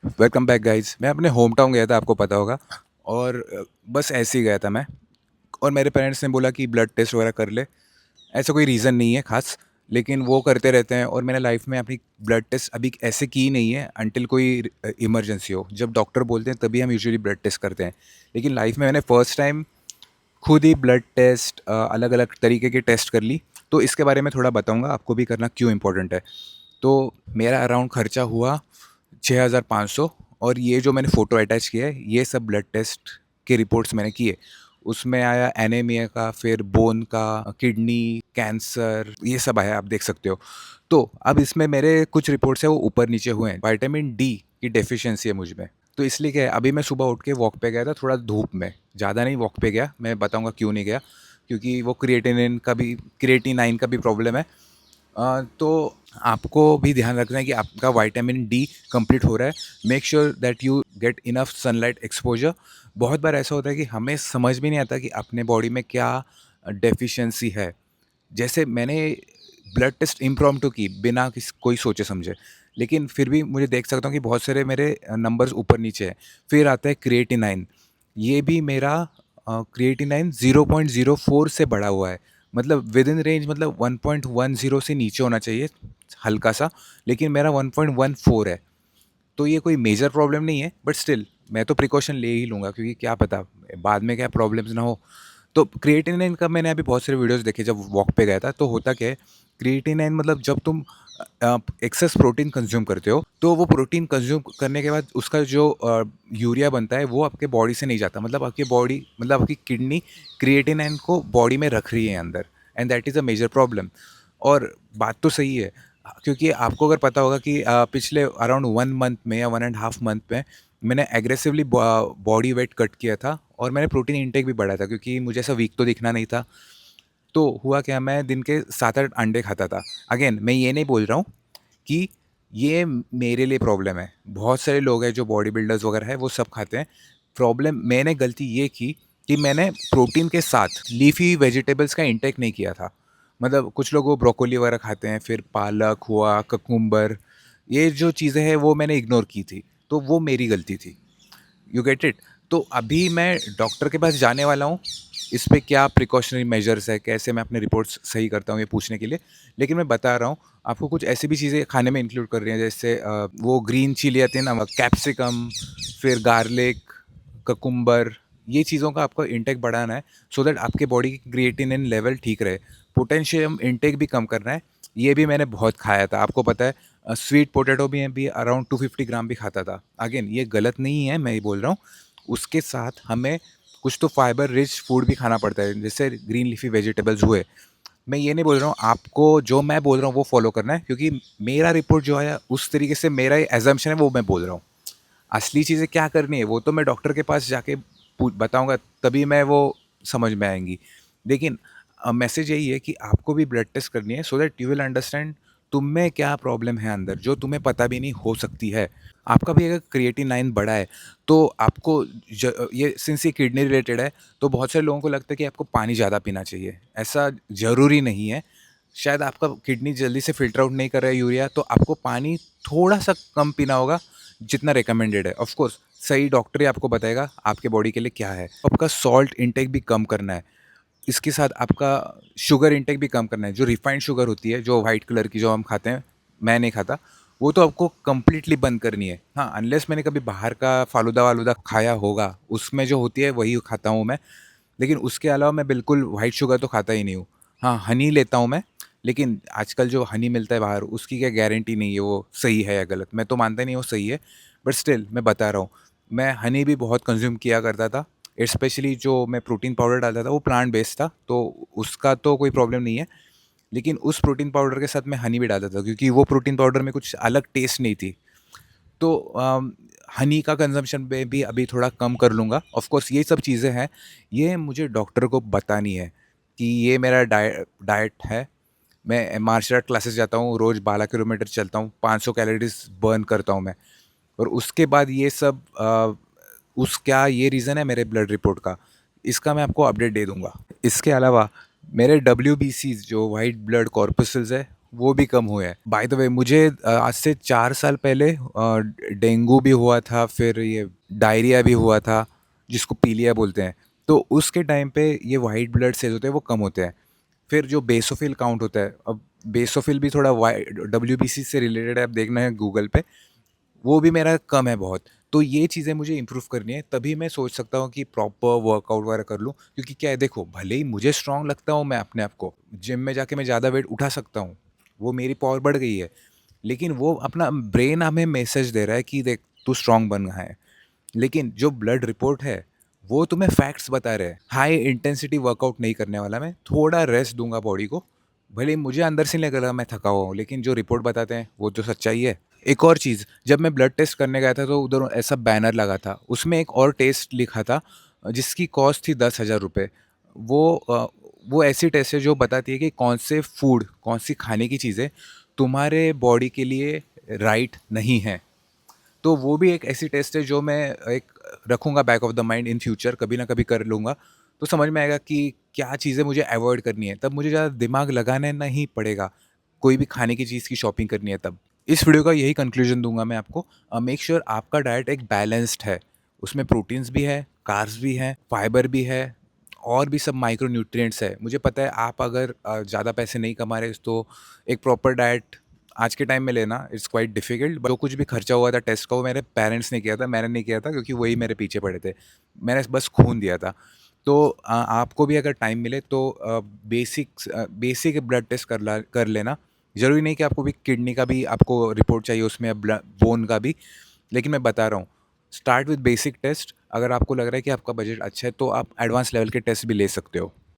Welcome back guys. मैं अपने home town गया था, आपको पता होगा। और बस ऐसे ही गया था मैं। और मेरे पेरेंट्स ने बोला कि ब्लड टेस्ट वगैरह कर ले। ऐसा कोई रीज़न नहीं है खास, लेकिन वो करते रहते हैं। और मैंने लाइफ में अपनी ब्लड टेस्ट अभी ऐसे की नहीं है अंटिल कोई इमरजेंसी हो। जब डॉक्टर बोलते हैं तभी हम यूजुअली ब्लड टेस्ट करते हैं। लेकिन लाइफ में मैंने फ़र्स्ट टाइम खुद ही ब्लड टेस्ट अलग अलग तरीके के टेस्ट कर ली। तो इसके बारे में थोड़ा बताऊंगा आपको भी करना क्यों इम्पोर्टेंट है। तो मेरा अराउंड खर्चा हुआ 6,500। और ये जो मैंने फ़ोटो अटैच किया है ये सब ब्लड टेस्ट के रिपोर्ट्स मैंने किए। उसमें आया एनीमिया का, फिर बोन का, किडनी कैंसर, ये सब आया, आप देख सकते हो। तो अब इसमें मेरे कुछ रिपोर्ट्स है वो ऊपर नीचे हुए हैं। विटामिन डी की डेफिशिएंसी है मुझ में। तो इसलिए क्या है, अभी मैं सुबह उठ के वॉक पे गया था, थोड़ा धूप में, ज़्यादा नहीं वॉक पे गया। मैं बताऊंगा क्यों नहीं गया, क्योंकि वो क्रिएटिनाइन का भी प्रॉब्लम है। तो आपको भी ध्यान रखना है कि आपका विटामिन डी कंप्लीट हो रहा है। Make sure that you get enough sunlight exposure. बहुत बार ऐसा होता है कि हमें समझ भी नहीं आता कि अपने बॉडी में क्या डेफिशिएंसी है। जैसे मैंने ब्लड टेस्ट इम्प्रॉम्प्टू की बिना कोई सोचे समझे, लेकिन फिर भी मुझे देख सकता हूँ कि बहुत सारे मेरे नंबर्स ऊपर नीचे हैं। फिर आता है क्रिएटिनाइन। ये भी मेरा क्रिएटिनाइन 0.04 से बढ़ा हुआ है। मतलब विद इन रेंज, मतलब 1.10 से नीचे होना चाहिए हल्का सा, लेकिन मेरा 1.14 है। तो ये कोई मेजर प्रॉब्लम नहीं है, बट स्टिल मैं तो प्रिकॉशन ले ही लूँगा, क्योंकि क्या पता बाद में क्या प्रॉब्लम्स ना हो। तो क्रिएटिनाइन का मैंने अभी बहुत सारे वीडियोस देखे जब वॉक पे गया था। तो होता क्या है, क्रिएटिनाइन मतलब जब तुम एक्सेस प्रोटीन कंज्यूम करते हो, तो वो प्रोटीन कंज्यूम करने के बाद उसका जो यूरिया बनता है वो आपके बॉडी से नहीं जाता। मतलब आपकी किडनी क्रिएटिनाइन को बॉडी में रख रही है अंदर, and that is a major problem. और बात तो सही है, क्योंकि आपको अगर पता होगा कि पिछले अराउंड 1 मंथ में या 1.5 मंथ में मैंने एग्रेसिवली बॉडी वेट कट किया था। और मैंने प्रोटीन इंटेक भी बढ़ाया था, क्योंकि मुझे ऐसा वीक तो दिखना नहीं था। तो हुआ क्या, मैं दिन के 7-8 अंडे खाता था। अगेन मैं ये नहीं बोल रहा हूँ कि ये मेरे लिए प्रॉब्लम है। बहुत सारे लोग हैं जो बॉडी बिल्डर्स वगैरह है, वो सब खाते हैं। प्रॉब्लम, मैंने गलती ये की कि मैंने प्रोटीन के साथ लीफी वेजिटेबल्स का इंटेक नहीं किया था। मतलब कुछ लोग वो ब्रोकोली वगैरह खाते हैं, फिर पालक हुआ, ककुम्बर, ये जो चीज़ें हैं वो मैंने इग्नोर की थी। तो वो मेरी गलती थी। You get it. तो अभी मैं डॉक्टर के पास जाने वाला हूँ, इस पे क्या प्रिकॉशनरी मेजर्स है, कैसे मैं अपने रिपोर्ट्स सही करता हूँ, ये पूछने के लिए। लेकिन मैं बता रहा हूँ आपको, कुछ ऐसी भी चीज़ें खाने में इंक्लूड कर रही हैं, जैसे वो ग्रीन चिली आती है ना, कैप्सिकम, फिर गार्लिक, ककुम्बर, ये चीज़ों का आपको इंटेक बढ़ाना है, सो दैट आपके बॉडी की क्रिएटिनिन लेवल ठीक रहे। पोटेशियम इंटेक भी कम करना है। ये भी मैंने बहुत खाया था, आपको पता है। स्वीट पोटैटो भी अराउंड 250 ग्राम भी खाता था। अगेन ये गलत नहीं है, मैं ये बोल रहा हूँ। उसके साथ हमें कुछ तो फाइबर रिच फूड भी खाना पड़ता है, जैसे ग्रीन लीफी वेजिटेबल्स हुए। मैं ये नहीं बोल रहा हूँ आपको जो मैं बोल रहा हूँ वो फॉलो करना है, क्योंकि मेरा रिपोर्ट जो आया उस तरीके से मेरा एजम्पशन है, वो मैं बोल रहा हूँ। असली चीज़ें क्या करनी है वो तो मैं डॉक्टर के पास जाके बताऊंगा, तभी मैं वो समझ में आएंगी। लेकिन मैसेज यही है कि आपको भी ब्लड टेस्ट करनी है, so that you will understand तुम में क्या प्रॉब्लम है अंदर, जो तुम्हें पता भी नहीं हो सकती है। आपका भी अगर क्रिएटिनाइन बढ़ा है तो आपको ये सिंस ये किडनी रिलेटेड है, तो बहुत सारे लोगों को लगता है कि आपको पानी ज़्यादा पीना चाहिए। ऐसा ज़रूरी नहीं है। शायद आपका किडनी जल्दी से फ़िल्टर आउट नहीं कर रहा है यूरिया, तो आपको पानी थोड़ा सा कम पीना होगा, जितना रिकमेंडेड है। ऑफ कोर्स सही डॉक्टर ही आपको बताएगा आपके बॉडी के लिए क्या है। आपका सॉल्ट इंटेक भी कम करना है। इसके साथ आपका शुगर इंटेक भी कम करना है। जो रिफाइंड शुगर होती है, जो वाइट कलर की जो हम खाते हैं, मैं नहीं खाता, वो तो आपको कम्प्लीटली बंद करनी है। हाँ, अनलेस मैंने कभी बाहर का फालूदा वालूदा खाया होगा, उसमें जो होती है वही खाता हूँ मैं। लेकिन उसके अलावा मैं बिल्कुल वाइट शुगर तो खाता ही नहीं हूँ। हाँ, हनी लेता हूँ मैं। लेकिन आजकल जो हनी मिलता है बाहर, उसकी क्या गारंटी नहीं है वो सही है या गलत। मैं तो मानता नहीं वो सही है, बट स्टिल मैं बता रहा हूँ। मैं हनी भी बहुत कंज्यूम किया करता था। स्पेशली जो मैं प्रोटीन पाउडर डालता था वो प्लांट बेस्ड था, तो उसका तो कोई प्रॉब्लम नहीं है। लेकिन उस प्रोटीन पाउडर के साथ मैं हनी भी डालता था, क्योंकि वो प्रोटीन पाउडर में कुछ अलग टेस्ट नहीं थी। तो हनी का कंजम्पशन में भी अभी थोड़ा कम कर लूँगा। ऑफ कोर्स ये सब चीज़ें हैं, ये मुझे डॉक्टर को बतानी है कि ये मेरा डाइट है। मैं मार्शल आर्ट क्लासेस जाता हूँ, रोज़ 12 किलोमीटर चलता हूँ, 500 कैलोरीज बर्न करता हूँ मैं। और उसके बाद ये सब उस क्या ये रीज़न है मेरे ब्लड रिपोर्ट का, इसका मैं आपको अपडेट दे दूँगा। इसके अलावा मेरे WBCs जो वाइट ब्लड कॉर्पसेल्स है, वो भी कम हुए हैं। बाय द वे मुझे आज से 4 साल पहले डेंगू भी हुआ था, फिर ये डायरिया भी हुआ था, जिसको पीलिया बोलते हैं। तो उसके टाइम पे ये व्हाइट ब्लड सेल्स होते हैं वो कम होते हैं। फिर जो बेसोफिल काउंट होता है, अब बेसोफिल भी थोड़ा वाई डब्ल्यूबीसी से रिलेटेड है, आप देखना है गूगल पे, वो भी मेरा कम है बहुत। तो ये चीज़ें मुझे इम्प्रूव करनी है, तभी मैं सोच सकता हूँ कि प्रॉपर वर्कआउट वगैरह कर लूँ। क्योंकि क्या है देखो, भले ही मुझे स्ट्रांग लगता हूँ मैं अपने आप को, जिम में जाके मैं ज़्यादा वेट उठा सकता हूँ, वो मेरी पावर बढ़ गई है। लेकिन वो अपना ब्रेन हमें मैसेज दे रहा है कि देख तू स्ट्रांग बन गया है। लेकिन जो ब्लड रिपोर्ट है, वो तुम्हें फैक्ट्स बता रहे हैं। हाई इंटेंसिटी वर्कआउट नहीं करने वाला मैं, थोड़ा रेस्ट दूंगा बॉडी को। भले ही मुझे अंदर से नहीं लग रहा मैं थका हुआ हूँ, लेकिन जो रिपोर्ट बताते हैं वो तो सच्चाई है। एक और चीज़, जब मैं ब्लड टेस्ट करने गया था तो उधर ऐसा बैनर लगा था, उसमें एक और टेस्ट लिखा था जिसकी कॉस्ट थी 10,000 रुपये। वो वो ऐसी टेस्ट है जो बताती है कि कौन से फूड, कौन सी खाने की चीज़ें तुम्हारे बॉडी के लिए राइट नहीं है। तो वो भी एक ऐसी टेस्ट है जो मैं एक रखूँगा back of the mind, in future कभी ना कभी कर लूँगा। तो समझ में आएगा कि क्या चीज़ें मुझे अवॉइड करनी है, तब मुझे ज़्यादा दिमाग लगाना नहीं पड़ेगा, कोई भी खाने की चीज़ की शॉपिंग करनी है तब। इस वीडियो का यही कंक्लूजन दूंगा मैं आपको। मेक श्योर आपका डाइट एक बैलेंस्ड है, उसमें प्रोटीन्स भी है, कार्ब्स भी हैं, फाइबर भी है, और भी सब माइक्रो न्यूट्रिएंट्स है। मुझे पता है आप अगर ज़्यादा पैसे नहीं कमा रहे तो एक प्रॉपर डाइट आज के टाइम में लेना इट्स क्वाइट डिफिकल्ट। जो कुछ भी खर्चा हुआ था टेस्ट का, वो मेरे पेरेंट्स ने किया था, मैंने नहीं किया था, क्योंकि वही मेरे पीछे पड़े थे। मैंने बस खून दिया था। तो आपको भी अगर टाइम मिले तो बेसिक ब्लड टेस्ट कर लेना। ज़रूरी नहीं कि आपको भी किडनी का भी आपको रिपोर्ट चाहिए उसमें, बोन का भी। लेकिन मैं बता रहा हूँ, स्टार्ट विद बेसिक टेस्ट। अगर आपको लग रहा है कि आपका बजट अच्छा है तो आप एडवांस लेवल के टेस्ट भी ले सकते हो।